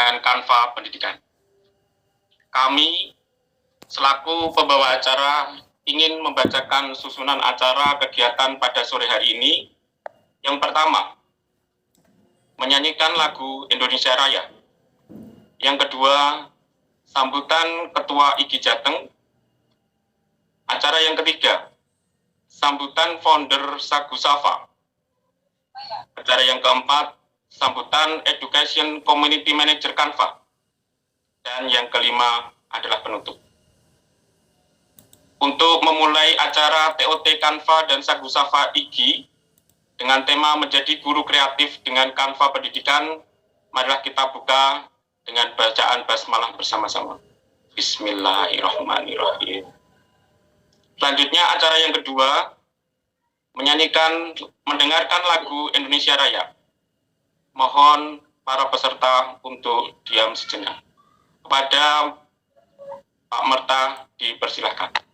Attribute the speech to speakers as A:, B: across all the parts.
A: dengan Canva Pendidikan. Kami selaku pembawa acara ingin membacakan susunan acara kegiatan pada sore hari ini. Yang pertama, menyanyikan lagu Indonesia Raya. Yang kedua, sambutan Ketua IGI Jateng. Acara yang ketiga, sambutan founder Sagu Safa. Acara yang keempat, sambutan Education Community Manager Canva. Dan yang kelima adalah penutup. Untuk memulai acara TOT Canva dan Sagu Safa IGI dengan tema menjadi guru kreatif dengan Canva Pendidikan, marilah kita buka dengan bacaan basmalah bersama-sama. Bismillahirrahmanirrahim. Selanjutnya acara yang kedua, mendengarkan lagu Indonesia Raya. Mohon para peserta untuk diam sejenak. Kepada Pak Merta dipersilahkan.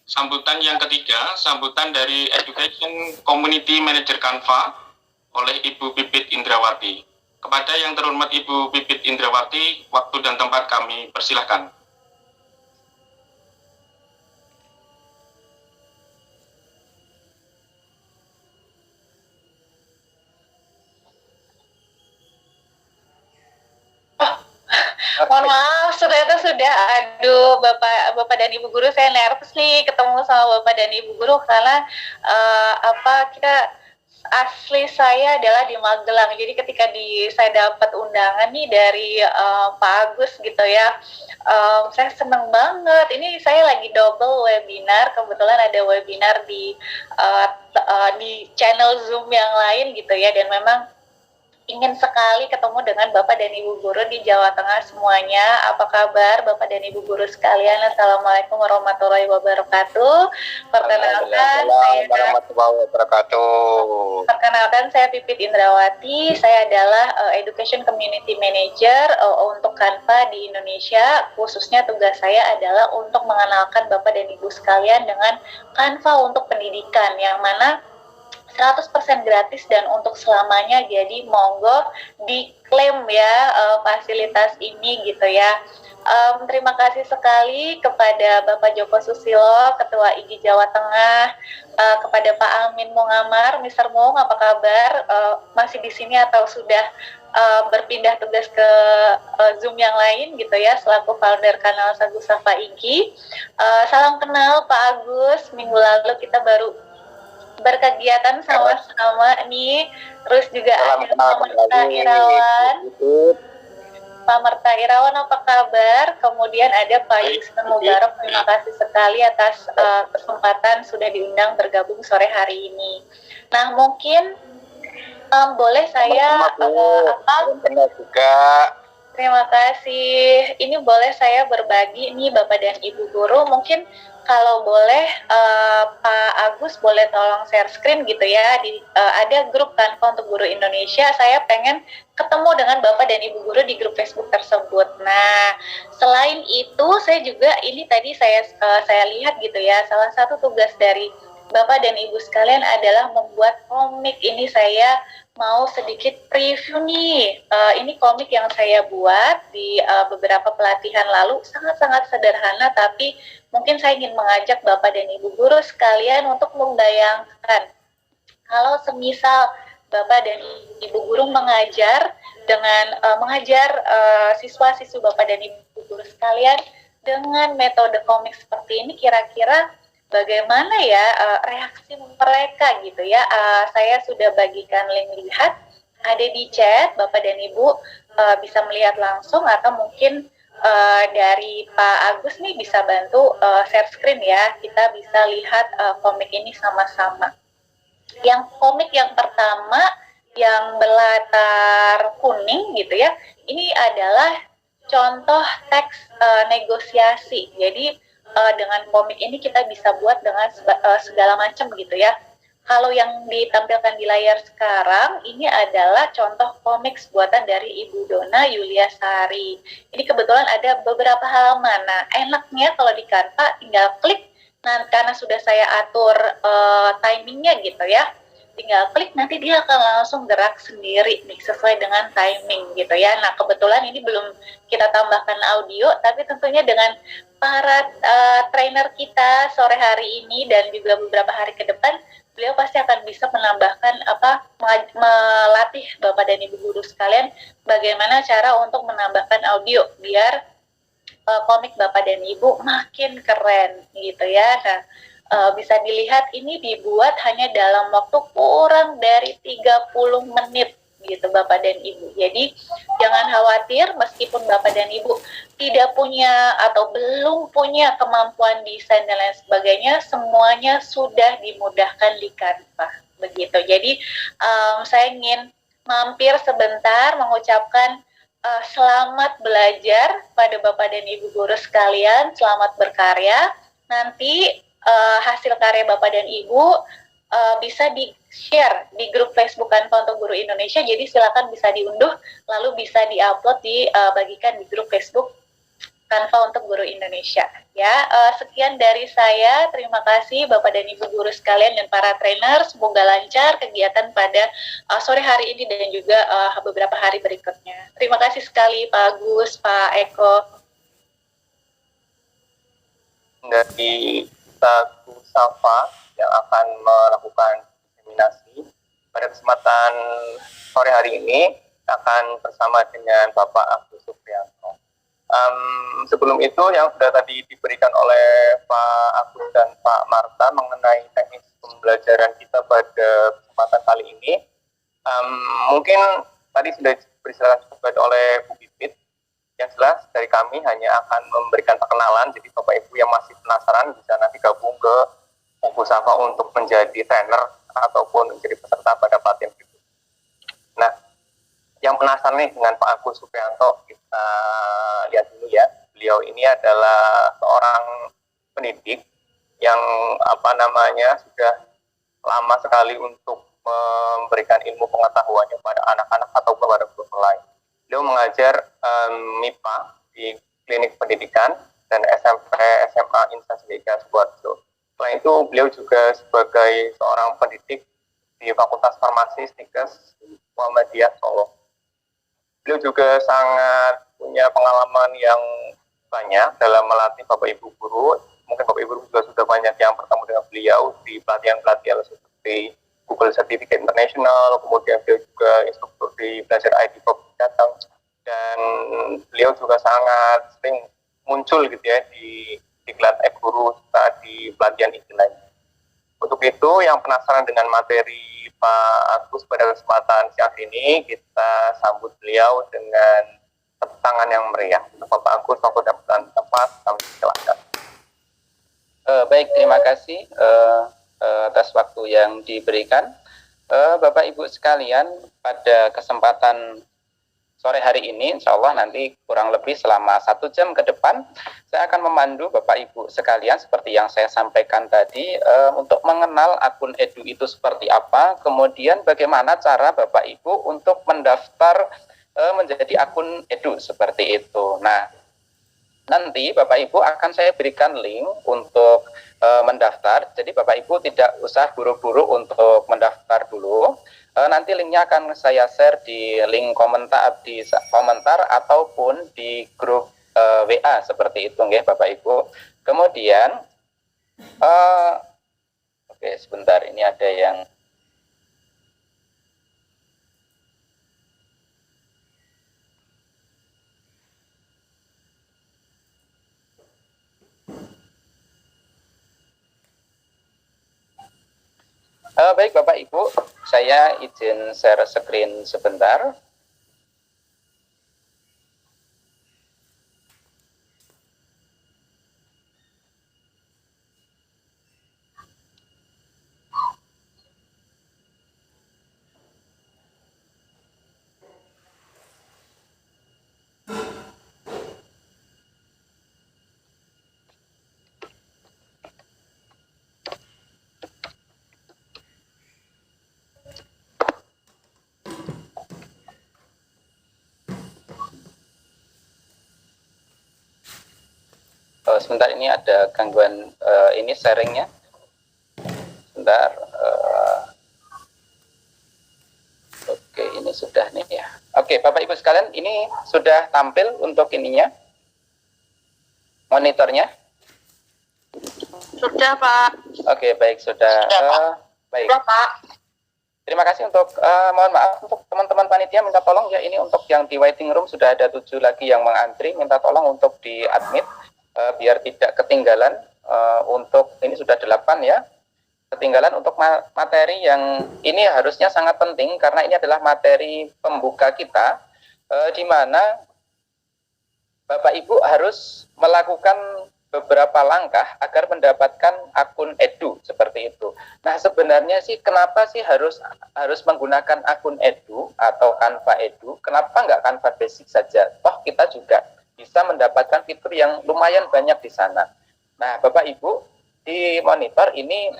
A: Sambutan yang ketiga, sambutan dari Education Community Manager Canva oleh Ibu Pipit Indrawati. Kepada yang terhormat Ibu Pipit Indrawati, waktu dan tempat kami persilahkan.
B: Mohon maaf, ternyata sudah. Aduh, Bapak dan Ibu Guru, saya nervous nih ketemu sama Bapak dan Ibu Guru karena asli saya adalah di Magelang. Jadi ketika saya dapat undangan nih dari Pak Agus gitu ya, saya seneng banget. Ini saya lagi double webinar, kebetulan ada webinar di channel Zoom yang lain gitu ya, dan memang ingin sekali ketemu dengan Bapak dan Ibu Guru di Jawa Tengah semuanya. Apa kabar Bapak dan Ibu Guru sekalian? Assalamualaikum warahmatullahi wabarakatuh. Perkenalkan saya Pipit Indrawati. Saya adalah Education Community Manager untuk Canva di Indonesia. Khususnya tugas saya adalah untuk mengenalkan Bapak dan Ibu sekalian dengan Canva untuk pendidikan, yang mana 100% gratis dan untuk selamanya, jadi monggo diklaim ya fasilitas ini gitu ya. Terima kasih sekali kepada Bapak Joko Susilo, Ketua IGI Jawa Tengah, kepada Pak Amin Mungamar, Mr. Mung, apa kabar? Masih di sini atau sudah berpindah tugas ke Zoom yang lain gitu ya, selaku founder kanal Sagu Safa IGI. Salam kenal Pak Agus, minggu lalu kita baru berkegiatan sama-sama nih. Terus juga ada Pak Merta Irawan. Pak Merta Irawan, apa kabar? Kemudian ada Pak Yusman Mubarok. Terima kasih sekali atas kesempatan sudah diundang bergabung sore hari ini. Nah, mungkin boleh saya terima kasih. Ini boleh saya berbagi nih Bapak dan Ibu Guru. Mungkin kalau boleh Pak Agus boleh tolong share screen gitu ya. Ada grup Canva untuk Guru Indonesia. Saya pengen ketemu dengan Bapak dan Ibu Guru di grup Facebook tersebut. Nah, selain itu saya juga ini tadi saya lihat gitu ya. Salah satu tugas dari Bapak dan Ibu sekalian adalah membuat komik. Ini saya mau sedikit preview nih. Ini komik yang saya buat di beberapa pelatihan lalu, sangat-sangat sederhana, tapi mungkin saya ingin mengajak Bapak dan Ibu Guru sekalian untuk membayangkan kalau semisal Bapak dan Ibu Guru mengajar dengan siswa-siswi Bapak dan Ibu Guru sekalian dengan metode komik seperti ini, kira-kira bagaimana ya reaksi mereka gitu ya. Saya sudah bagikan link, lihat ada di chat Bapak dan Ibu. bisa melihat langsung, atau mungkin dari Pak Agus nih bisa bantu share screen ya, kita bisa lihat komik ini sama-sama. Yang komik yang pertama yang berlatar kuning gitu ya, ini adalah contoh teks negosiasi. Jadi dengan komik ini kita bisa buat dengan segala macam gitu ya. Kalau yang ditampilkan di layar sekarang, ini adalah contoh komik buatan dari Ibu Dona Yuliasari. Ini kebetulan ada beberapa halaman. Nah, enaknya kalau di Canva tinggal klik, nah karena sudah saya atur timingnya gitu ya, tinggal klik nanti dia akan langsung gerak sendiri nih sesuai dengan timing gitu ya. Nah, kebetulan ini belum kita tambahkan audio, tapi tentunya dengan para trainer kita sore hari ini dan juga beberapa hari ke depan, beliau pasti akan bisa menambahkan melatih Bapak dan Ibu guru sekalian bagaimana cara untuk menambahkan audio biar komik Bapak dan Ibu makin keren gitu ya. Nah, bisa dilihat ini dibuat hanya dalam waktu kurang dari 30 menit gitu Bapak dan Ibu. Jadi jangan khawatir meskipun Bapak dan Ibu tidak punya atau belum punya kemampuan desain dan lain sebagainya, semuanya sudah dimudahkan di Canva begitu. Jadi saya ingin mampir sebentar mengucapkan selamat belajar pada Bapak dan Ibu guru sekalian, selamat berkarya. Nanti hasil karya Bapak dan Ibu bisa di-share di grup Facebook Canva untuk Guru Indonesia, jadi silakan bisa diunduh, lalu bisa di-upload, dibagikan di grup Facebook Canva untuk Guru Indonesia. Ya, sekian dari saya. Terima kasih Bapak dan Ibu guru sekalian dan para trainer. Semoga lancar kegiatan pada sore hari ini dan juga beberapa hari berikutnya. Terima kasih sekali Pak Agus, Pak Eko.
C: Dari Saku Safa yang akan melakukan diseminasi pada kesempatan sore hari ini akan bersama dengan Bapak Agus Supriyanto. Sebelum itu yang sudah tadi diberikan oleh Pak Agus dan Pak Marta mengenai teknis pembelajaran kita pada kesempatan kali ini, mungkin tadi sudah dipersilakan juga oleh Bu Pipit. Yang jelas dari kami hanya akan memberikan perkenalan, jadi Bapak Ibu yang masih penasaran bisa nanti gabung ke Buku Safa untuk menjadi trainer ataupun menjadi peserta pada pelatihan berikut. Nah, yang penasaran nih dengan Pak Agus Supriyanto, kita lihat dulu ya. Beliau ini adalah seorang pendidik yang sudah lama sekali untuk memberikan ilmu pengetahuannya pada anak-anak atau kepada guru lain. Beliau mengajar MIPA di klinik pendidikan dan SMP SMA Insan Sendika Sukoharjo. Selain itu, beliau juga sebagai seorang pendidik di Fakultas Farmasi Stikes Muhammadiyah Solo. Beliau juga sangat punya pengalaman yang banyak dalam melatih Bapak Ibu guru. Mungkin Bapak Ibu juga sudah banyak yang bertemu dengan beliau di pelatihan-pelatihan seperti Google Certificate International, kemudian beliau juga instruktur di Belajar IT Bob datang, dan beliau juga sangat sering muncul gitu ya di diklat guru serta di pelatihan lain. Untuk itu yang penasaran dengan materi Pak Agus pada kesempatan siang ini, kita sambut beliau dengan tepuk tangan yang meriah. Untuk Bapak Agus, waktu dan tempat kami silakan.
D: Baik, terima kasih atas waktu yang diberikan. Bapak Ibu sekalian, pada kesempatan sore hari ini, insya Allah nanti kurang lebih selama 1 jam ke depan, saya akan memandu Bapak Ibu sekalian seperti yang saya sampaikan tadi, untuk mengenal akun Edu itu seperti apa, kemudian bagaimana cara Bapak Ibu untuk mendaftar menjadi akun Edu seperti itu. Nah, nanti Bapak Ibu akan saya berikan link untuk mendaftar, jadi Bapak Ibu tidak usah buru-buru untuk mendaftar dulu. Nanti linknya akan saya share di link komentar ataupun di grup WA seperti itu nggih Bapak Ibu. Kemudian oke, sebentar, ini ada yang baik Bapak Ibu, saya izin share screen sebentar. Sebentar, ini ada gangguan ini sharingnya. Sebentar. Oke, ini sudah nih ya. Oke, Bapak Ibu sekalian, ini sudah tampil untuk ininya, monitornya.
B: Sudah, Pak.
D: Oke, baik, sudah. Baik.
B: Sudah, Pak.
D: Terima kasih untuk, mohon maaf untuk teman-teman panitia, minta tolong ya, ini untuk yang di waiting room sudah ada 7 lagi yang mengantri, minta tolong untuk di admit biar tidak ketinggalan. Untuk ini sudah 8 ya, ketinggalan untuk materi yang ini harusnya sangat penting karena ini adalah materi pembuka kita, di mana Bapak Ibu harus melakukan beberapa langkah agar mendapatkan akun Edu seperti itu. Nah, sebenarnya sih kenapa sih harus menggunakan akun Edu atau Canva Edu? Kenapa nggak Canva Basic saja? Toh kita juga bisa mendapatkan fitur yang lumayan banyak di sana. Nah, Bapak Ibu, di monitor ini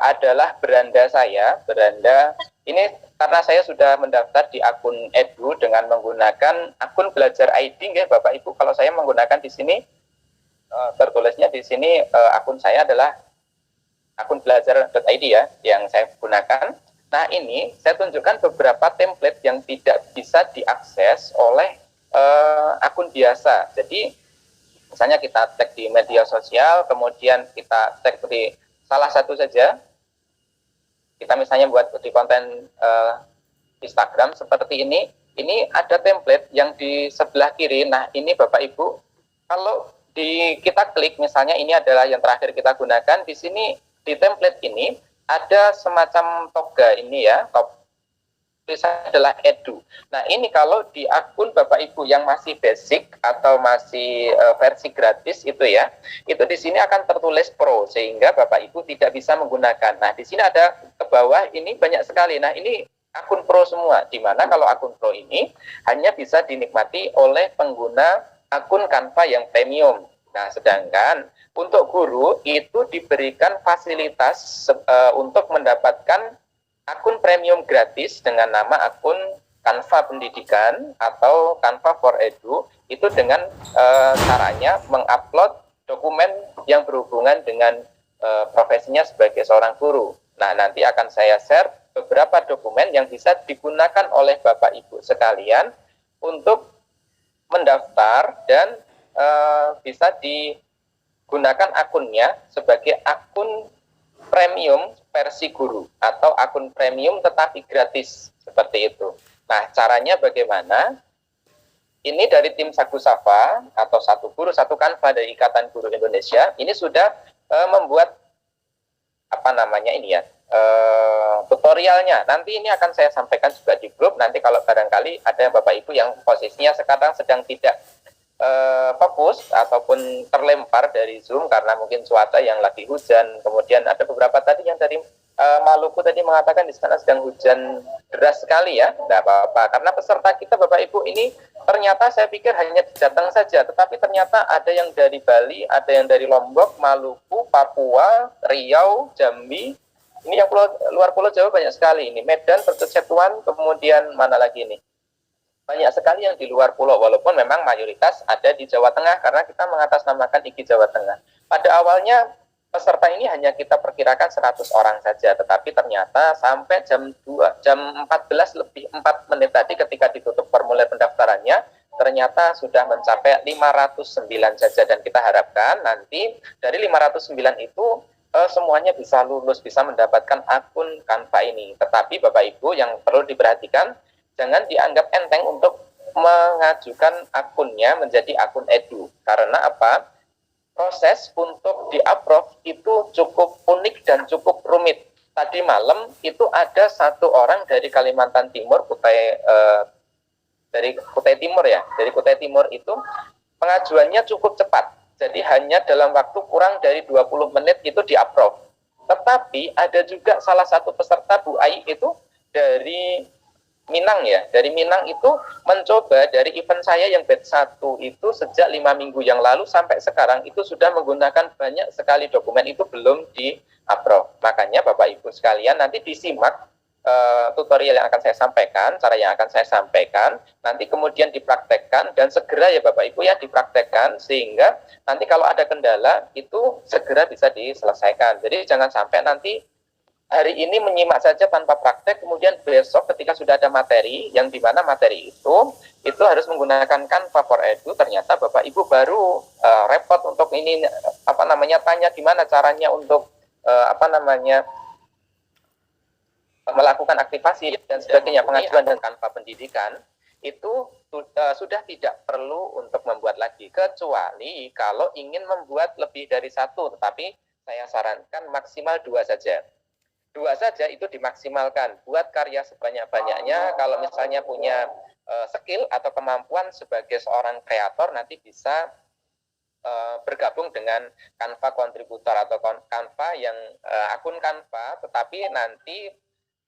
D: adalah beranda saya. Beranda ini karena saya sudah mendaftar di akun Edu dengan menggunakan akun belajar ID, ya Bapak Ibu. Kalau saya menggunakan di sini tertulisnya di sini akun saya adalah akun belajar.id ya yang saya gunakan. Nah, ini saya tunjukkan beberapa template yang tidak bisa diakses oleh akun biasa. Jadi misalnya kita cek di media sosial, kemudian kita cek di salah satu saja. Kita misalnya buat di konten Instagram seperti ini ada template yang di sebelah kiri. Nah, ini Bapak Ibu, kalau kita klik, misalnya ini adalah yang terakhir kita gunakan, di sini di template ini ada semacam toga ini ya, tulisannya adalah Edu. Nah, ini kalau di akun Bapak Ibu yang masih basic atau masih versi gratis itu ya, itu di sini akan tertulis Pro sehingga Bapak Ibu tidak bisa menggunakan. Nah, di sini ada ke bawah ini banyak sekali. Nah, ini akun Pro semua, di mana kalau akun Pro ini hanya bisa dinikmati oleh pengguna akun Canva yang premium. Nah, sedangkan untuk guru itu diberikan fasilitas untuk mendapatkan akun premium gratis dengan nama akun Canva Pendidikan atau Canva for Edu, itu dengan caranya mengupload dokumen yang berhubungan dengan profesinya sebagai seorang guru. Nah, nanti akan saya share beberapa dokumen yang bisa digunakan oleh Bapak Ibu sekalian untuk mendaftar dan bisa digunakan akunnya sebagai akun premium versi guru atau akun premium tetapi gratis seperti itu. Nah, caranya bagaimana? Ini dari tim Sagu Safa atau Satu Guru Satu Canva dari Ikatan Guru Indonesia. Ini sudah membuat tutorialnya. Nanti ini akan saya sampaikan juga di grup. Nanti kalau barangkali ada Bapak Ibu yang posisinya sekarang sedang tidak fokus ataupun terlempar dari Zoom karena mungkin cuaca yang lagi hujan. Kemudian ada beberapa tadi yang dari Maluku tadi mengatakan di sana sedang hujan deras sekali ya. Tidak apa-apa, karena peserta kita Bapak Ibu ini ternyata saya pikir hanya di Jateng saja, tetapi ternyata ada yang dari Bali, ada yang dari Lombok, Maluku, Papua, Riau, Jambi. Ini yang luar Pulau Jawa banyak sekali ini. Medan, Persetuan, kemudian mana lagi ini? Banyak sekali yang di luar pulau, walaupun memang mayoritas ada di Jawa Tengah karena kita mengatasnamakan IGI Jawa Tengah. Pada awalnya peserta ini hanya kita perkirakan 100 orang saja, tetapi ternyata sampai jam 14 lebih 4 menit tadi ketika ditutup formulir pendaftarannya, ternyata sudah mencapai 509 saja, dan kita harapkan nanti dari 509 itu semuanya bisa lulus, bisa mendapatkan akun Canva ini. Tetapi Bapak Ibu yang perlu diperhatikan, jangan dianggap enteng untuk mengajukan akunnya menjadi akun Edu. Karena apa? Proses untuk di-approve itu cukup unik dan cukup rumit. Tadi malam itu ada satu orang dari Kalimantan Timur, dari Kutai Timur ya. Dari Kutai Timur itu pengajuannya cukup cepat. Jadi hanya dalam waktu kurang dari 20 menit itu di-approve. Tetapi ada juga salah satu peserta Bu Ai itu dari Minang ya, dari Minang itu mencoba dari event saya yang batch 1 itu sejak 5 minggu yang lalu sampai sekarang itu sudah menggunakan banyak sekali dokumen itu belum di-approve. Makanya Bapak Ibu sekalian nanti disimak tutorial yang akan saya sampaikan, cara yang akan saya sampaikan, nanti kemudian dipraktekkan dan segera ya Bapak Ibu ya dipraktekkan sehingga nanti kalau ada kendala itu segera bisa diselesaikan. Jadi jangan sampai nanti hari ini menyimak saja tanpa praktek, kemudian besok ketika sudah ada materi, yang dimana materi itu harus menggunakan Canva for Edu, ternyata Bapak Ibu baru repot untuk ini tanya gimana caranya untuk melakukan aktivasi dan sebagainya, pengajuan dan Canva pendidikan itu sudah tidak perlu untuk membuat lagi, kecuali kalau ingin membuat lebih dari satu, tetapi saya sarankan maksimal 2 saja. 2 saja itu dimaksimalkan, buat karya sebanyak-banyaknya. Kalau misalnya punya skill atau kemampuan sebagai seorang kreator, nanti bisa bergabung dengan Canva kontributor atau Canva yang akun Canva, tetapi nanti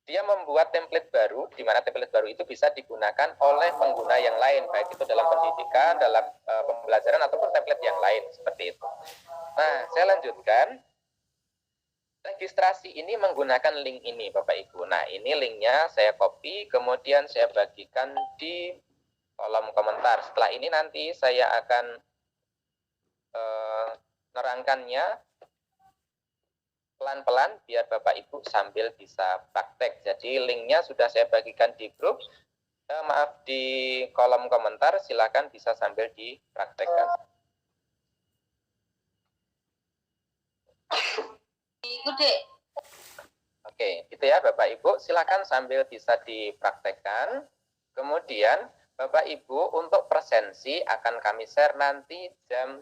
D: dia membuat template baru, di mana template baru itu bisa digunakan oleh pengguna yang lain, baik itu dalam pendidikan, dalam pembelajaran, ataupun template yang lain, seperti itu. Nah, saya lanjutkan. Registrasi ini menggunakan link ini, Bapak Ibu. Nah, ini linknya saya copy, kemudian saya bagikan di kolom komentar. Setelah ini nanti saya akan nerangkannya pelan-pelan biar Bapak Ibu sambil bisa praktek. Jadi linknya sudah saya bagikan di grup, di kolom komentar, silakan bisa sambil dipraktekkan. Oke, itu ya Bapak Ibu, silakan sambil bisa dipraktekkan. Kemudian Bapak Ibu untuk presensi akan kami share nanti jam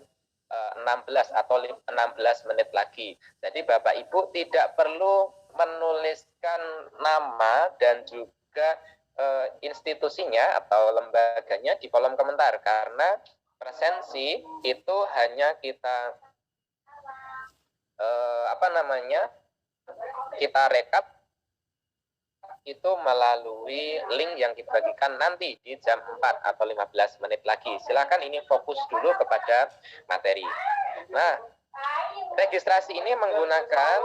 D: 16 atau 16 menit lagi. Jadi Bapak Ibu tidak perlu menuliskan nama dan juga institusinya atau lembaganya di kolom komentar, karena presensi itu hanya kita kita rekap itu melalui link yang dibagikan nanti di jam 4 atau 15 menit lagi. Silakan ini fokus dulu kepada materi. Nah, registrasi ini menggunakan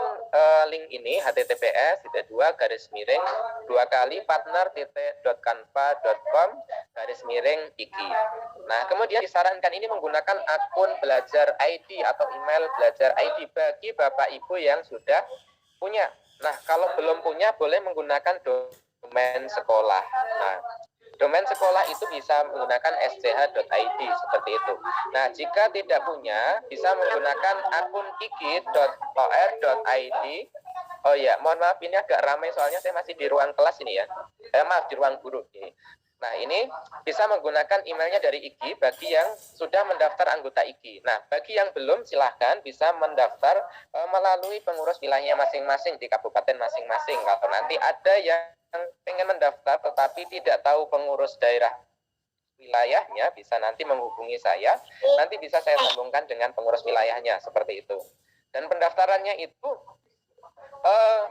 D: link ini https://partner.canva.com/ig. Nah, kemudian disarankan ini menggunakan akun belajar ID atau email belajar ID bagi Bapak Ibu yang sudah punya. Nah, kalau belum punya boleh menggunakan domain sekolah. Nah, domain sekolah itu bisa menggunakan sch.id seperti itu. Nah, jika tidak punya, bisa menggunakan akun ig.or.id. Oh ya, mohon maaf ini agak ramai soalnya saya masih di ruang kelas ini ya. Maaf, di ruang guru ini. Nah, ini bisa menggunakan emailnya dari IG bagi yang sudah mendaftar anggota IG. Nah, bagi yang belum silahkan bisa mendaftar melalui pengurus wilayahnya masing-masing di kabupaten masing-masing. Kalau nanti ada yang pengen mendaftar tetapi tidak tahu pengurus daerah wilayahnya, bisa nanti menghubungi saya. Nanti bisa saya sambungkan dengan pengurus wilayahnya, seperti itu. Dan pendaftarannya itu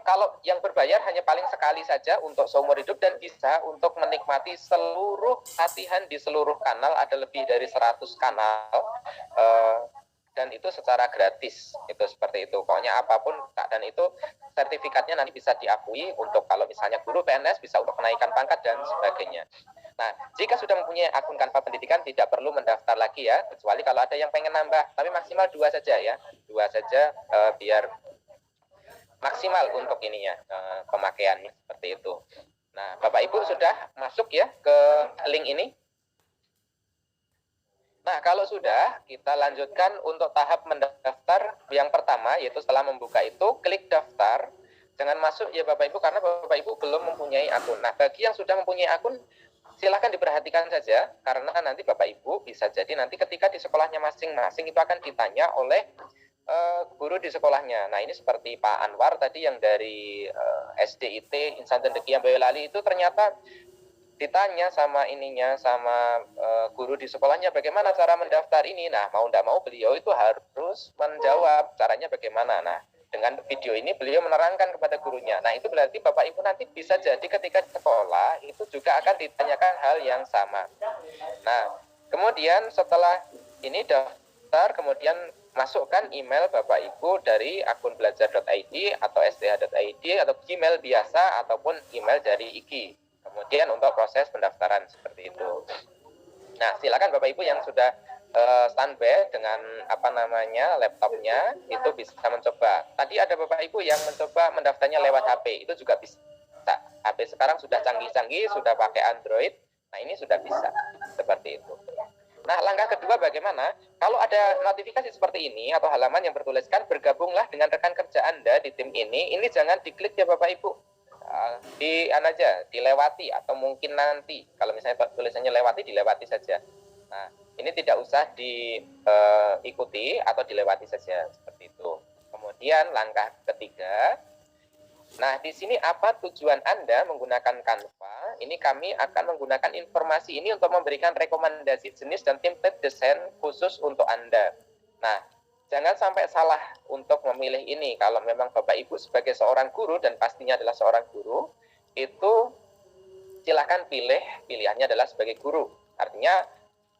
D: kalau yang berbayar hanya paling sekali saja untuk seumur hidup dan bisa untuk menikmati seluruh latihan di seluruh kanal, ada lebih dari 100 kanal, dan itu secara gratis, itu seperti itu. Pokoknya apapun, dan itu sertifikatnya nanti bisa diakui untuk kalau misalnya guru PNS bisa untuk kenaikan pangkat dan sebagainya. Nah, jika sudah mempunyai akun Canva pendidikan tidak perlu mendaftar lagi ya, kecuali kalau ada yang pengen nambah, tapi maksimal 2 saja ya, 2 saja biar maksimal untuk ininya pemakaiannya, seperti itu. Nah, Bapak Ibu sudah masuk ya ke link ini. Nah, kalau sudah, kita lanjutkan untuk tahap mendaftar yang pertama, yaitu setelah membuka itu klik daftar. Jangan masuk ya Bapak Ibu karena Bapak Ibu belum mempunyai akun. Nah, bagi yang sudah mempunyai akun silakan diperhatikan saja, karena nanti Bapak Ibu bisa jadi nanti ketika di sekolahnya masing-masing itu akan ditanya oleh guru di sekolahnya. Nah, ini seperti Pak Anwar tadi yang dari SDIT Insan Cendekia Boyolali itu ternyata ditanya sama guru di sekolahnya bagaimana cara mendaftar ini. Nah, mau tidak mau beliau itu harus menjawab caranya bagaimana. Nah, dengan video ini beliau menerangkan kepada gurunya. Nah, itu berarti Bapak Ibu nanti bisa jadi ketika di sekolah itu juga akan ditanyakan hal yang sama. Nah, kemudian setelah ini daftar, kemudian masukkan email Bapak Ibu dari akun belajar.id atau sth.id atau Gmail biasa ataupun email dari IKI. Kemudian untuk proses pendaftaran seperti itu. Nah, silakan Bapak Ibu yang sudah standby dengan laptopnya itu bisa mencoba. Tadi ada Bapak Ibu yang mencoba mendaftarnya lewat HP, itu juga bisa. HP sekarang sudah canggih-canggih, sudah pakai Android. Nah, ini sudah bisa seperti itu. Nah, langkah kedua bagaimana? Kalau ada notifikasi seperti ini atau halaman yang bertuliskan bergabunglah dengan rekan kerja Anda di tim ini jangan diklik ya Bapak Ibu. Dilewati atau mungkin nanti. Kalau misalnya tulisannya dilewati saja. Nah, ini tidak usah diikuti atau dilewati saja seperti itu. Kemudian langkah ketiga, nah, di sini apa tujuan Anda menggunakan Canva? Ini kami akan menggunakan informasi ini untuk memberikan rekomendasi jenis dan template desain khusus untuk Anda. Nah, jangan sampai salah untuk memilih ini. Kalau memang Bapak Ibu sebagai seorang guru dan pastinya adalah seorang guru, itu silahkan pilihannya adalah sebagai guru. Artinya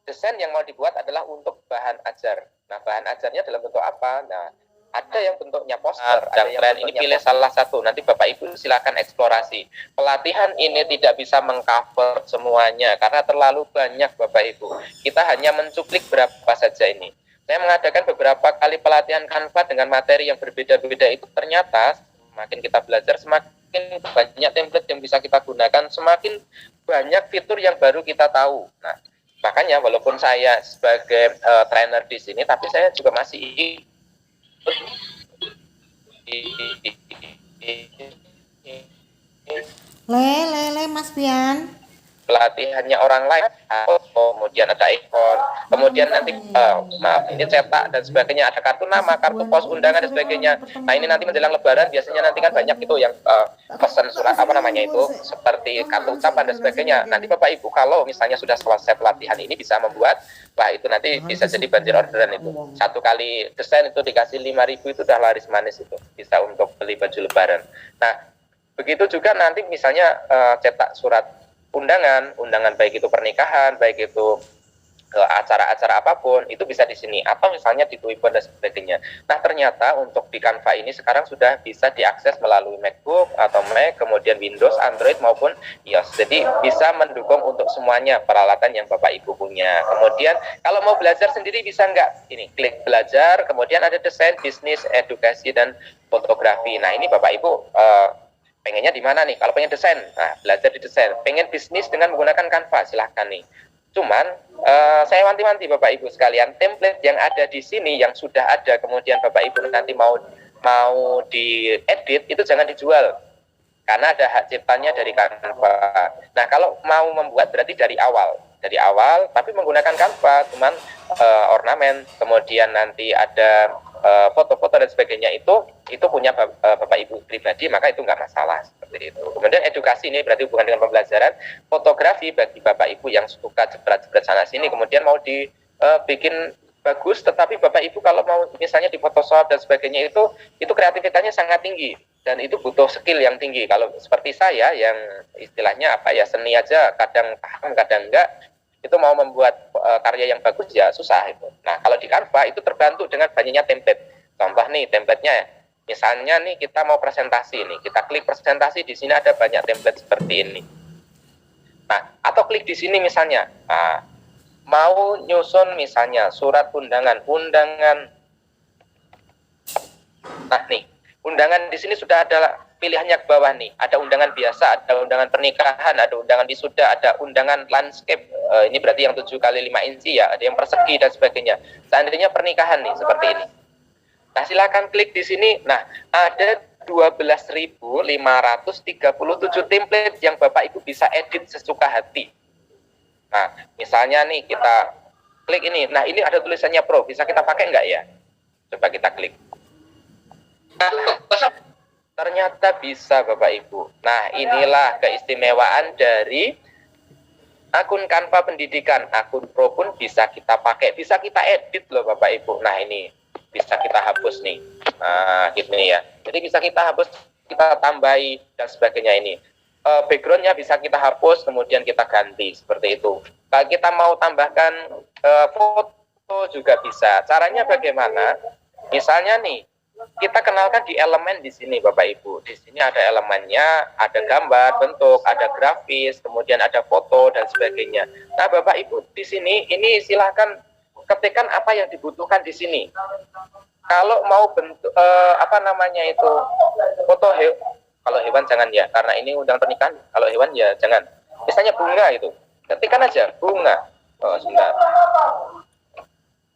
D: desain yang mau dibuat adalah untuk bahan ajar. Nah, bahan ajarnya dalam bentuk apa? Nah, ada yang bentuknya poster, ada yang bentuknya ini pilih salah satu. Nanti Bapak Ibu silakan eksplorasi. Pelatihan ini tidak bisa mengcover semuanya karena terlalu banyak Bapak Ibu. Kita hanya mencuplik berapa saja ini. Saya mengadakan beberapa kali pelatihan Canva dengan materi yang berbeda-beda itu ternyata semakin kita belajar semakin banyak template yang bisa kita gunakan, semakin banyak fitur yang baru kita tahu. Nah, makanya walaupun saya sebagai trainer di sini, tapi saya juga masih
E: Mas Pian.
D: Pelatihannya orang lain, kemudian ada iPhone, kemudian nanti ini cetak dan sebagainya, ada kartu nama, kartu pos, undangan dan sebagainya. Nah, ini nanti menjelang Lebaran biasanya nanti kan banyak itu yang pesan surat seperti kartu ucapan dan sebagainya. Nanti Bapak Ibu kalau misalnya sudah selesai pelatihan ini bisa membuat, wah itu nanti bisa jadi banjir orderan itu. Satu kali desain itu dikasih 5.000 itu udah laris manis itu, bisa untuk beli baju Lebaran. Nah, begitu juga nanti misalnya cetak surat undangan baik itu pernikahan, baik itu acara-acara apapun, itu bisa di sini atau misalnya di Twitter dan sebagainya. Nah, ternyata untuk di Canva ini sekarang sudah bisa diakses melalui MacBook atau Mac, kemudian Windows, Android maupun iOS. Jadi bisa mendukung untuk semuanya peralatan yang Bapak Ibu punya. Kemudian kalau mau belajar sendiri bisa enggak? Ini klik belajar, kemudian ada desain, bisnis, edukasi dan fotografi. Nah, ini Bapak Ibu pengennya di mana nih? Kalau pengen desain, nah belajar di desain. Pengen bisnis dengan menggunakan Canva, silahkan nih. Cuman saya wanti-wanti Bapak Ibu sekalian, template yang ada di sini yang sudah ada, kemudian Bapak Ibu nanti mau diedit itu jangan dijual, karena ada hak ciptanya dari Canva. Nah, kalau mau membuat berarti dari awal, tapi menggunakan Canva, cuman ornamen, kemudian nanti ada foto-foto dan sebagainya itu punya Bapak Ibu pribadi, maka itu nggak masalah seperti itu. Kemudian edukasi ini berarti hubungan dengan pembelajaran, fotografi bagi Bapak Ibu yang suka jepret-jepret sana sini, kemudian mau dibikin bagus, tetapi Bapak Ibu kalau mau misalnya di Photoshop dan sebagainya itu kreativitasnya sangat tinggi dan itu butuh skill yang tinggi. Kalau seperti saya yang istilahnya seni aja kadang paham kadang enggak, itu mau membuat karya yang bagus ya susah itu. Nah, kalau di Canva itu terbantu dengan banyaknya template. Contoh nih template-nya, misalnya nih kita mau presentasi nih, kita klik presentasi, di sini ada banyak template seperti ini. Nah, atau klik di sini misalnya, mau nyusun misalnya surat undangan. Nah nih, undangan di sini sudah ada pilihannya ke bawah nih. Ada undangan biasa, ada undangan pernikahan, ada undangan wisuda, ada undangan landscape. Ini berarti yang 7x5 inci ya, ada yang persegi dan sebagainya. Seandainya pernikahan nih seperti ini. Nah, silakan klik di sini. Nah, ada 12.537 template yang Bapak Ibu bisa edit sesuka hati. Nah, misalnya nih kita klik ini. Nah, ini ada tulisannya Pro. Bisa kita pakai nggak ya? Coba kita klik. Ternyata bisa Bapak Ibu. Nah, inilah keistimewaan dari akun Canva pendidikan. Akun Pro pun bisa kita pakai, bisa kita edit loh Bapak Ibu. Nah, ini bisa kita hapus nih. Nah, gini ya. Jadi bisa kita hapus, kita tambahi dan sebagainya ini. Backgroundnya bisa kita hapus, kemudian kita ganti seperti itu. Kalau kita mau tambahkan foto juga bisa. Caranya bagaimana? Misalnya nih, kita kenalkan di elemen di sini Bapak Ibu. Di sini ada elemennya, ada gambar, bentuk, ada grafis, kemudian ada foto dan sebagainya. Nah, Bapak Ibu di sini ini silahkan ketikkan apa yang dibutuhkan di sini. Kalau mau bentuk foto kalau hewan jangan ya, karena ini undang pernikahan. Kalau hewan ya jangan. Misalnya bunga itu, ketikkan aja bunga. Oh, sebentar.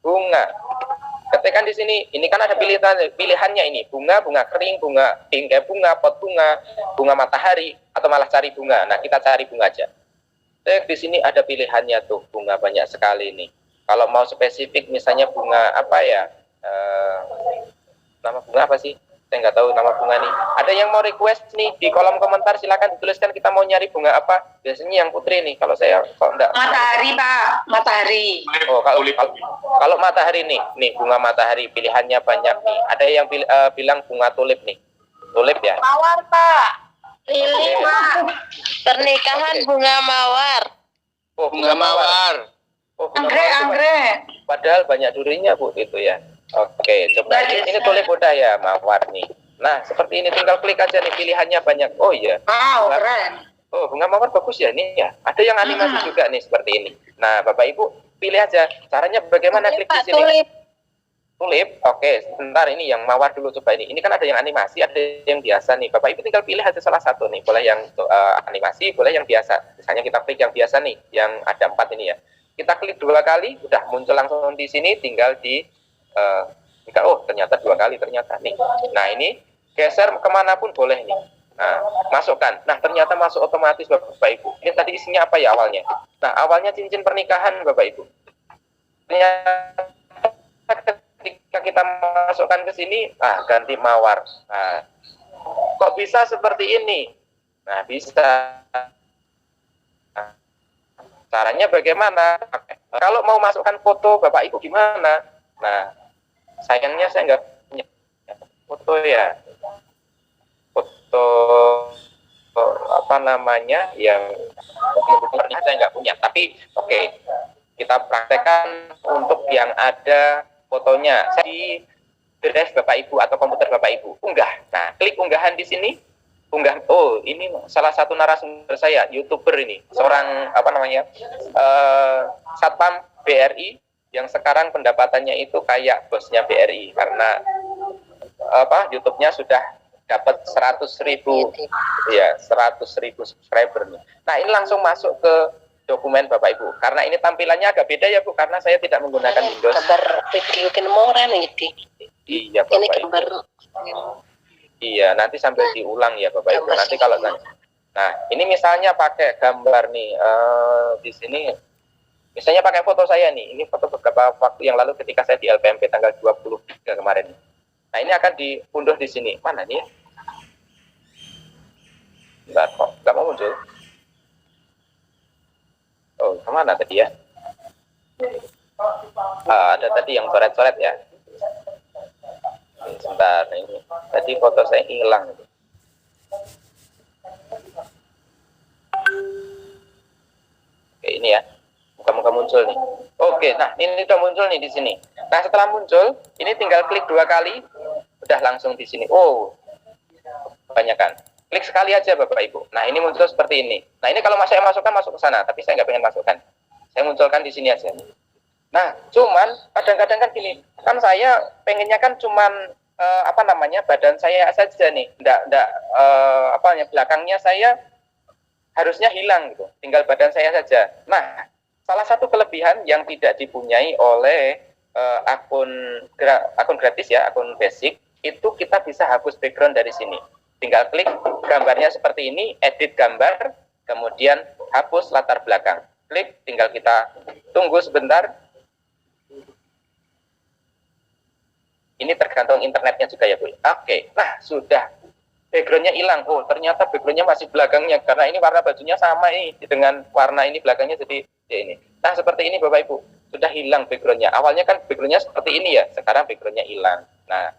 D: Bunga. Ketikkan di sini. Ini kan ada pilihannya ini. Bunga kering, bunga tingkai bunga, pot bunga, bunga matahari, atau malah cari bunga. Nah, kita cari bunga aja. Di sini ada pilihannya tuh, bunga banyak sekali nih. Kalau mau spesifik, misalnya bunga apa ya? Nama bunga apa sih? Saya nggak tahu nama bunga nih. Ada yang mau request nih di kolom komentar, silakan dituliskan kita mau nyari bunga apa. Biasanya yang putri nih. Kalau saya kok enggak.
F: Matahari Pak, matahari.
D: Oh, kalau matahari nih bunga matahari pilihannya banyak nih. Ada yang bilang bunga tulip nih. Tulip ya.
F: Mawar Pak, lili Pak. Pernikahan bunga mawar.
D: Oh, bunga mawar. Oh,
F: Anggrek.
D: Padahal banyak durinya Bu itu ya. Oke, coba ini tulip udah ya, mawar nih. Nah, seperti ini tinggal klik aja nih, pilihannya banyak. Oh iya.
F: Wow, keren.
D: Oh, bunga mawar bagus ya nih ya. Ada yang animasi juga nih seperti ini. Nah, Bapak Ibu pilih aja. Caranya bagaimana? Klik di sini. Tulip. Oke, sebentar ini yang mawar dulu coba ini. Ini kan ada yang animasi, ada yang biasa nih. Bapak Ibu tinggal pilih aja salah satu nih. Boleh yang animasi, boleh yang biasa. Misalnya kita klik yang biasa nih, yang ada 4 ini ya. Kita klik 2 kali, udah muncul langsung di sini, tinggal di ternyata 2 kali ternyata nih. Nah, ini geser kemanapun boleh nih. Nah, masukkan. Nah, ternyata masuk otomatis Bapak Ibu. Ini tadi isinya apa ya awalnya? Nah, awalnya cincin pernikahan Bapak Ibu. Ternyata ketika kita masukkan ke sini, ganti mawar. Nah, kok bisa seperti ini? Nah, bisa. Nah, caranya bagaimana? Kalau mau masukkan foto Bapak Ibu gimana? Nah, sayangnya saya nggak punya foto ya. Foto apa namanya yang saya nggak punya. Tapi oke, kita praktekkan untuk yang ada fotonya. Saya di drive Bapak Ibu atau komputer Bapak Ibu unggah. Nah, klik unggahan di sini. Unggah. Oh, ini salah satu narasumber saya, YouTuber ini, seorang Satpam BRI yang sekarang pendapatannya itu kayak bosnya BRI karena YouTube-nya sudah dapat 100.000 subscriber nih. Nah, ini langsung masuk ke dokumen Bapak Ibu. Karena ini tampilannya agak beda ya Bu, karena saya tidak menggunakan Windows.
F: Gambar video kemoran ini.
D: Iya Bapak
F: Ini
D: Ibu.
F: gambar.
D: Iya, nanti sambil diulang ya Bapak Ibu. Nanti kalau nah, ini misalnya pakai gambar nih di sini. Misalnya pakai foto saya nih, ini foto beberapa waktu yang lalu ketika saya di LPMP tanggal 23 kemarin. Nah, ini akan diunduh di sini. Mana nih ya? Bentar, kok nggak mau muncul? Oh, kemana tadi ya? Ada tadi yang coret-coret ya. Sebentar, ini tadi foto saya hilang. Oke, ini ya. Muka-muka muncul nih. Oke, nah ini udah muncul nih di sini. Nah, setelah muncul, ini tinggal klik 2 kali, udah langsung di sini. Oh, kebanyakan. Klik sekali aja Bapak Ibu. Nah, ini muncul seperti ini. Nah, ini kalau saya masukkan masuk ke sana, tapi saya nggak pengen masukkan. Saya munculkan di sini aja. Nah, cuman kadang-kadang kan gini, kan saya pengennya kan cuman badan saya saja nih, belakangnya saya harusnya hilang gitu, tinggal badan saya saja. Nah, salah satu kelebihan yang tidak dipunyai oleh akun gratis ya, akun basic, itu kita bisa hapus background dari sini. Tinggal klik gambarnya seperti ini, edit gambar, kemudian hapus latar belakang. Klik, tinggal kita tunggu sebentar. Ini tergantung internetnya juga ya Bu. Oke, nah sudah. Backgroundnya hilang. Oh, ternyata backgroundnya masih belakangnya, karena ini warna bajunya sama ini dengan warna ini belakangnya, jadi ya ini. Nah, seperti ini Bapak Ibu, sudah hilang backgroundnya. Awalnya kan backgroundnya seperti ini ya, sekarang backgroundnya hilang. Nah,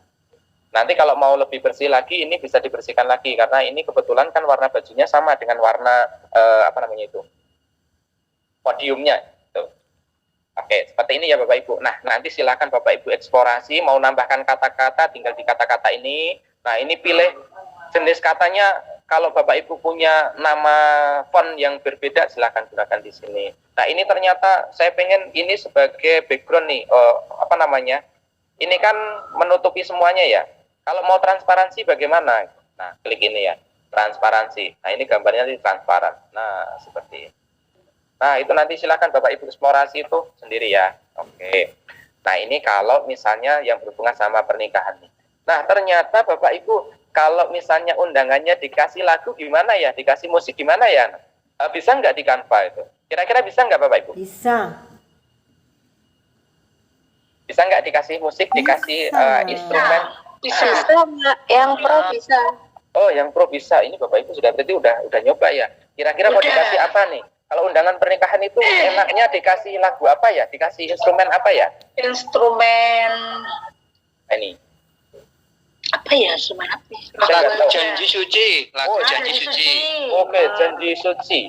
D: nanti kalau mau lebih bersih lagi, ini bisa dibersihkan lagi, karena ini kebetulan kan warna bajunya sama dengan warna podiumnya. Tuh. Oke. Oke, seperti ini ya Bapak Ibu. Nah, nanti silakan Bapak Ibu eksplorasi, mau nambahkan kata-kata, tinggal di kata-kata ini. Nah, ini pilih jenis katanya. Kalau Bapak Ibu punya nama font yang berbeda, silakan gunakan di sini. Nah, ini ternyata saya pengen ini sebagai background nih, apa namanya? Ini kan menutupi semuanya ya. Kalau mau transparansi bagaimana? Nah, klik ini ya, transparansi. Nah, ini gambarnya di transparan. Nah, seperti ini. Nah, itu nanti silakan Bapak Ibu eksplorasi itu sendiri ya. Oke. Nah, ini kalau misalnya yang berhubungan sama pernikahan nih. Nah, ternyata Bapak Ibu, kalau misalnya undangannya dikasih lagu gimana ya? Dikasih musik gimana ya? Bisa nggak di Canva itu? Kira-kira bisa nggak Bapak Ibu?
E: Bisa.
D: Bisa nggak dikasih musik, dikasih instrumen?
F: Bisa, yang pro bisa.
D: Oh, yang pro bisa. Ini Bapak Ibu sudah berarti udah nyoba ya. Kira-kira mau dikasih apa nih? Kalau undangan pernikahan itu enaknya dikasih lagu apa ya? Dikasih instrumen apa ya?
F: Instrumen
D: Ini.
F: apa ya? Instrumen apa?
D: Saya nggak tahu.
G: Janji suci, lagu janji suci.
D: Oke, janji suci.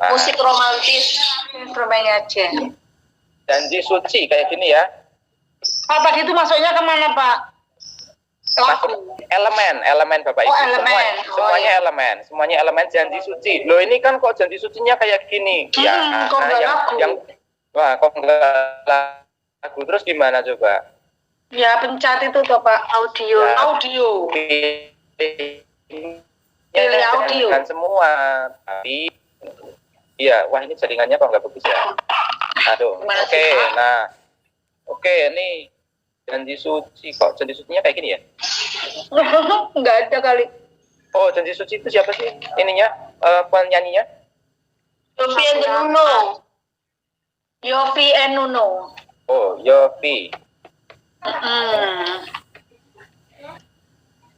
D: Nah,
F: Musik romantis. Instrumennya aja.
D: janji suci kayak gini ya.
H: Pak, tadi itu masuknya kemana, Pak?
D: Masuk elemen Bapak Ibu.
H: Oh, elemen.
D: Semuanya
H: iya.
D: elemen, semuanya elemen janji suci. Loh, ini kan kok janji sucinya kayak gini? Ya,
H: kok nggak lagu?
D: wah, kok nggak lagu, terus gimana coba?
H: Ya, pencet itu tuh, Pak. Audio.
D: Ya.
H: Audio. Pilih audio.
D: Kan semua, tapi iya, wah ini jaringannya kok nggak bagus ya. Aduh,
H: Gimana
D: oke,
H: sih, Pak?
D: nah, oke, ini janji suci, kok janji sucinya kayak gini ya?
H: Nggak ada kali.
D: Oh, janji suci itu siapa sih ininya, penyanyinya?
F: Yofi and the Nuno.
H: Yofi and Nuno.
D: Oh, Yofi.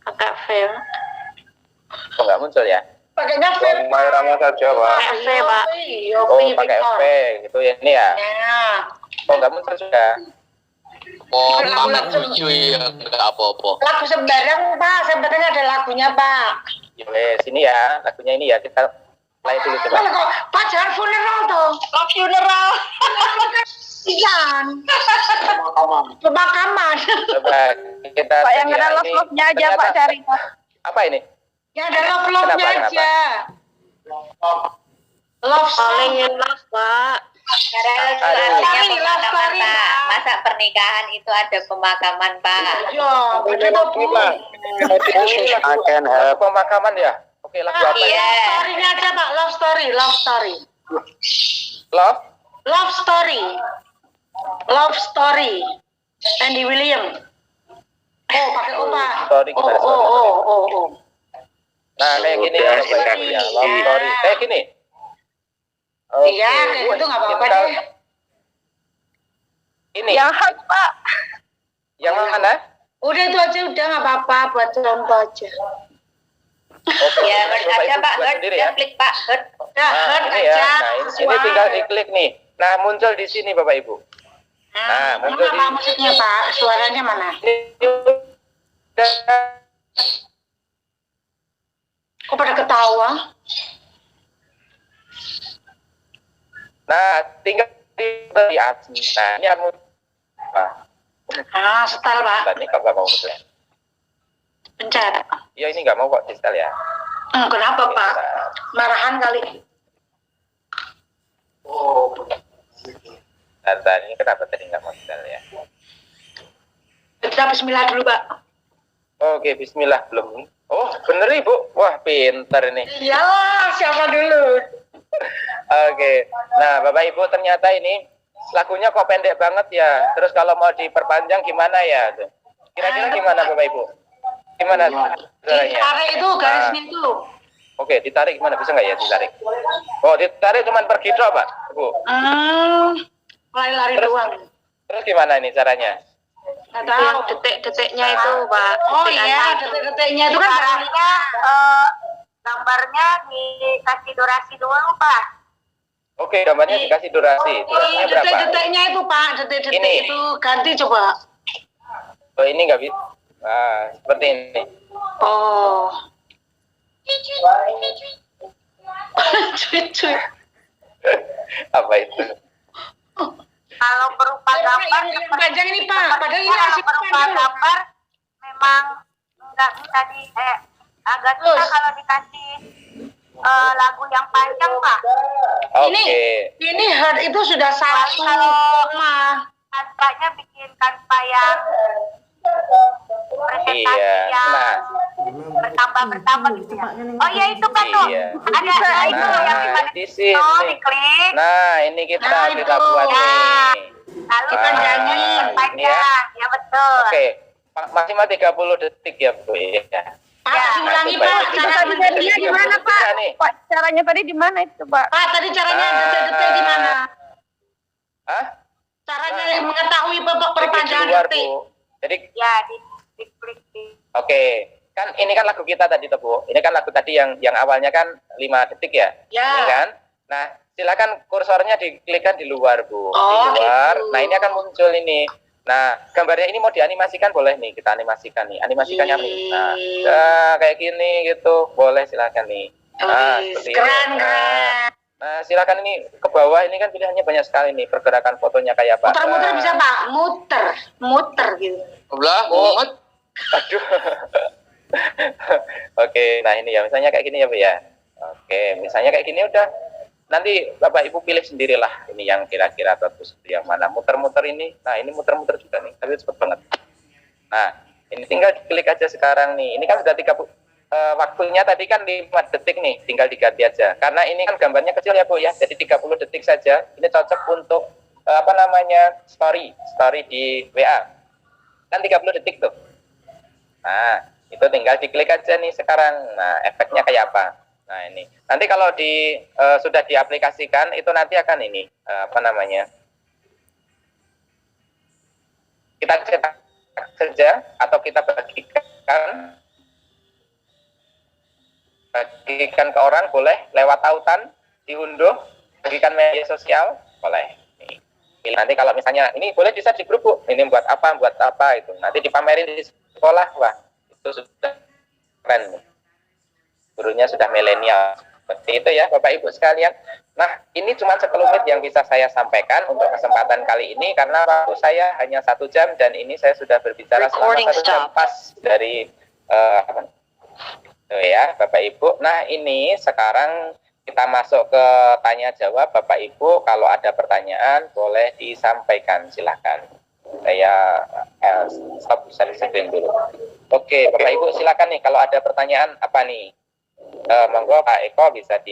F: Kakak Fel.
D: Kok nggak muncul ya?
H: Pakainya F.
C: Ramai ramai saja, Pak.
F: F, Pak.
H: Yofi
D: Oh, pakai
H: Victor.
D: F gitu ya, ini ya?
H: Ya.
D: Oh, nggak muncul sudah.
G: Oh,
H: Lagu-lagu.
G: pamer cuy ya, enggak apa-apa.
H: Lagu sembarang, Pak. Sebenarnya ada lagunya, Pak.
D: Ya, sini ya, lagunya ini ya, kita play dulu coba.
H: Mana kok? Pak, jangan funeral tuh.
F: Love funeral.
H: Jangan. Pemakaman.
D: Coba kita
F: Pak, yang
D: cek
F: ada
D: ya, ini
F: love-love-nya aja,
D: ternyata-
F: Pak, cari, Pak.
D: Apa ini?
H: Ya, ada love-love-nya
D: Kenapa?
H: aja. Love
F: Falling
H: song.
F: in love, Pak.
B: Karena itu
D: Aduh.
B: artinya
H: Love
B: pemakaman,
H: story,
B: Pak.
H: Pak.
B: Masa pernikahan itu ada pemakaman, Pak.
H: Ya, bener tuh, Bu.
C: I can
D: Lagu
C: help.
D: pemakaman ya? Oke, lagu apa
B: Iya.
D: ya?
H: Story-nya aja, Pak. Love story, love story.
D: Love?
H: Love story. Love story. Andy William. Oh, pakai O, Pak.
D: Story,
H: Oh,
D: gimana
H: oh,
D: suara?
H: oh, oh, oh.
D: Nah, kayak gini
C: Udah,
D: ya, Bapak Ibu ya. Love
H: Iya.
D: story. Kayak gini.
H: Iya, kayak gitu nggak apa-apa
D: Kita-
H: deh.
D: Ini.
F: Yang hot, Pak.
D: Yang mana?
H: Udah itu aja, udah nggak apa-apa. Buat contoh aja.
D: Oke.
B: Ya,
D: nah,
B: heard
D: Bapak
B: aja,
D: Ibu
B: Pak.
D: buat
B: Heard,
D: sendiri
B: udah
D: ya.
B: klik, Pak. Heard.
H: Udah,
D: Nah,
H: heard
D: ini ya.
H: aja.
D: Nah, ini
H: sesuai.
D: tinggal diklik nih. Nah, muncul di sini Bapak Ibu.
H: Nah,
D: muncul
H: mana Pak musiknya, Pak? Suaranya mana?
D: Ini udah.
H: Kok pada ketawa?
D: Nah, tinggal di atas. Nah, ini anu. Nah,
H: Ah, setel, Pak.
D: ini kok nggak mau muncul ya?
H: Pencet.
D: Ya, ini nggak mau kok di setel ya.
H: Kenapa, Pak? Marahan kali.
D: Nah, ini kenapa tadi nggak mau setel ya?
H: Kita bismillah dulu, Pak.
D: Oke, bismillah belum. Oh, bener Ibu. Wah, pinter ini.
H: Iyalah, siapa dulu?
D: Oke. Nah, Bapak Ibu ternyata ini lagunya kok pendek banget ya. Terus kalau mau diperpanjang gimana ya? Kira-kira gimana Bapak Ibu? Gimana caranya?
H: Ditarik itu garisnya itu.
D: Oke, ditarik gimana? Bisa nggak ya ditarik? Oh, ditarik cuman pergi drop, Pak, Bu.
H: Lari-lari
D: Terus-
H: doang.
D: Terus gimana ini caranya?
H: Nggak
F: Yang
H: tahu.
F: detik-detiknya itu, Pak.
H: Oh
F: Detik
H: iya,
F: antara.
H: detik-detiknya itu kan
B: Caranya, gambarnya dikasih durasi doang, Pak.
D: Oke, gambarnya dikasih durasi. Durasinya berapa?
H: detik-detiknya itu, Pak. Detik-detik
D: Ini.
H: itu ganti coba.
D: Oh, ini nggak bisa. Nah, seperti ini.
H: Oh. Cuy.
D: Apa itu?
B: Kalau
H: gambar yang panjang ini Pak, padahal ini masih
F: berupa gambar memang enggak bisa agak susah kalau dikasih lagu yang panjang Pak.
D: Oke.
H: Ini itu sudah satu koma.
F: Kanvanya bikin kanva yang presentasi yang bertambah gitu ya. Oh iya itu kan tuh ada itu yang
D: di sini.
F: diklik.
D: Nah, ini kita buat
F: Ya.
D: nih.
F: Lalu
H: Kita nyanyi.
F: yang panjang, ya betul.
D: Oke, maksimal 30 detik ya Bu ya.
H: Pak, diulangi Pak, cara menjadinya di mana Pak?
F: Pak, caranya tadi di mana itu Pak?
H: Pak, tadi caranya detik-detik di mana?
D: Hah?
H: Caranya mengetahui babak
D: Klik di
H: perpanjangan
D: luar,
H: detik.
D: Bu. Jadi
F: Ya di klik di.
D: oke, kan ini kan lagu kita tadi tuh Bu. Ini kan lagu tadi yang awalnya kan 5 detik ya.
H: Ya.
D: Ini kan? Nah, silakan kursornya diklikkan di luar Bu. Di
H: Oh,
D: luar.
H: itu.
D: Nah, ini akan muncul ini. Nah, gambarnya ini mau dianimasikan boleh nih, kita animasikan nih. Animasikannya nih. Nah, kayak gini gitu. Boleh silakan nih. Nah, seperti ini.
H: Keren, keren.
D: Nah, silakan ini ke bawah, ini kan pilihannya banyak sekali nih, pergerakan fotonya kayak apa.
H: Muter-muter bisa Pak, muter gitu.
G: Belah, mumet.
D: Aduh. Oke, nah ini ya, misalnya kayak gini ya Bu ya. Oke, misalnya kayak gini udah. Nanti Bapak Ibu pilih sendirilah ini yang kira-kira bagus, yang mana muter-muter ini. Nah, ini muter-muter juga nih, tapi cepet banget. Nah, ini tinggal klik aja sekarang nih. Ini kan sudah 30 waktunya tadi kan 5 detik nih, tinggal diganti aja. Karena ini kan gambarnya kecil ya Bu ya, jadi 30 detik saja. Ini cocok untuk story di WA. Kan 30 detik tuh. Nah, itu tinggal diklik aja nih sekarang. Nah, efeknya kayak apa? Nah, ini. Nanti kalau sudah diaplikasikan itu nanti akan ini kita cetak saja atau kita bagikan ke orang boleh, lewat tautan, diunduh, bagikan media sosial boleh. Nih. Nanti kalau misalnya ini boleh bisa di grup Bu. Ini buat apa itu. Nanti dipamerin di sekolah, wah itu sudah keren. Gurunya sudah milenial. Seperti itu ya Bapak Ibu sekalian. Nah, ini cuma sekelumit yang bisa saya sampaikan untuk kesempatan kali ini karena waktu saya hanya 1 jam dan ini saya sudah berbicara selama 1 jam pas dari ya Bapak Ibu. Nah, ini sekarang kita masuk ke tanya jawab Bapak Ibu. Kalau ada pertanyaan boleh disampaikan, silahkan. Saya stop screen dulu. Oke, Bapak Ibu silakan nih kalau ada pertanyaan apa nih? Monggo Pak Eko bisa di